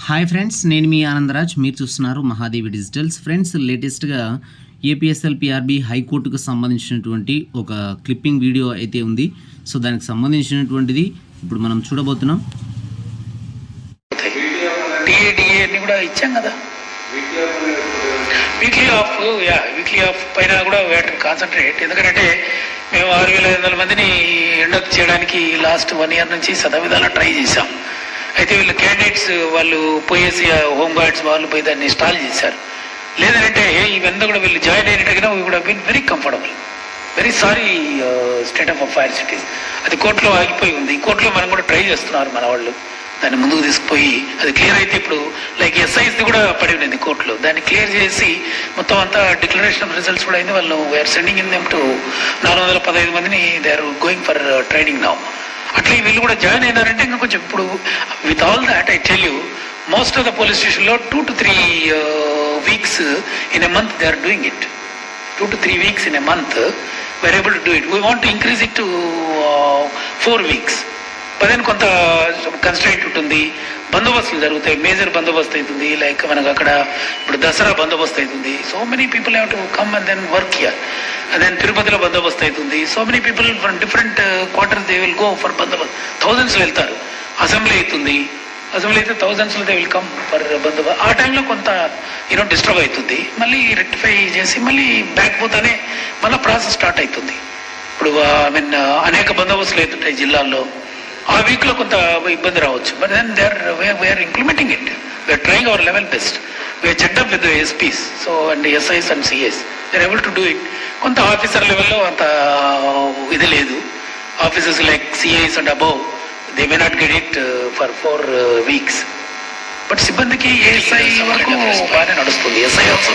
Hi friends, నేను మీ ఆనందరాజ్. మీరు చూస్తున్నారు మహాదేవి డిజిటల్స్. ఫ్రెండ్స్, లేటెస్ట్గా ఏపీఎస్ఎల్పిఆర్బి హైకోర్టుకు సంబంధించినటువంటి ఒక క్లిప్పింగ్ వీడియో అయితే ఉంది. సో దానికి సంబంధించినటువంటిది ఇప్పుడు మనం చూడబోతున్నాం. టీఏడిఏని కూడా ఇచ్చాం కదా, వీక్లీ ఆఫ్ పైన కూడా వేటర్ కాన్సన్ట్రేట్. ఎందుకంటే మేము 6,500 మందిని ఎండక్ చేయడానికి లాస్ట్ 1 year నుంచి శతవిధాలా ట్రై చేశాం. అయితే వీళ్ళు క్యాండిడేట్స్ వాళ్ళు పోయేసి హోమ్ గార్డ్స్ వాళ్ళు పోయి దాన్ని ఇన్స్టాల్ చేశారు. లేదంటే ఇవన్నీ కూడా వీళ్ళు జాయిన్ అయినట్టుగా వీ కూడా been very comfortable. Very sorry state of affairs it is. అది కోర్టులో ఆగిపోయి ఉంది. కోర్టులో మనం కూడా ట్రై చేస్తున్నారు మన వాళ్ళు దాన్ని ముందుకు తీసుకుపోయి అది క్లియర్ అయితే ఇప్పుడు లైక్ ఎస్ఐస్ది కూడా పడి ఉన్నది కోర్టులో. దాన్ని క్లియర్ చేసి మొత్తం అంతా డిక్లరేషన్ ఆఫ్ రిజల్ట్స్ కూడా అయింది. వాళ్ళు we are sending in them to 415 మందిని they are going for training now. అట్లా వీళ్ళు కూడా జాయిన్ అయినారంటే ఇంకా కొంచెం ఇప్పుడు with all that I tell you most of the police స్టేషన్లో 2 to 3 weeks in a month they are doing it. 2 to 3 weeks in a month we are able to do it. We want to increase it to 4 weeks. పదని కొంత constraint ఉంటుంది. బందోబస్తులు జరుగుతాయి, major బందోబస్తు అవుతుంది. Like మనకు అక్కడ ఇప్పుడు దసరా బందోబస్తు అవుతుంది. So many people have to come and then work here. And then తిరుపతిలో బందోబస్తు అవుతుంది. So many people from different quarters they will go for బందోబస్తు. థౌజండ్స్ వెళ్తారు. అసెంబ్లీ అవుతుంది, అసెంబ్లీ అయితే థౌజండ్స్లో దే విల్ కమ్ ఫర్ బందోబస్తు. ఆ టైంలో కొంత డిస్టర్బ్ అవుతుంది. మళ్ళీ రెక్టిఫై చేసి మళ్ళీ బ్యాక్ పోతానే మళ్ళీ ప్రాసెస్ స్టార్ట్ అవుతుంది. ఇప్పుడు ఐ మీన్ అనేక బందోబస్తులు అవుతుంటాయి జిల్లాల్లో. ఆ వీక్లో కొంత ఇబ్బంది రావచ్చు. But then we are implementing it. We are trying our level best. We are checkup with SPs so and SIs and CS we are able to do it. కొంత ఆఫీసర్ లెవెల్లో అంత ఇది లేదు. Officers like CIs and above they may not get it for 4 weeks. But సిబ్బందికి ASI వరకు బాగానే నడుస్తుంది. SI also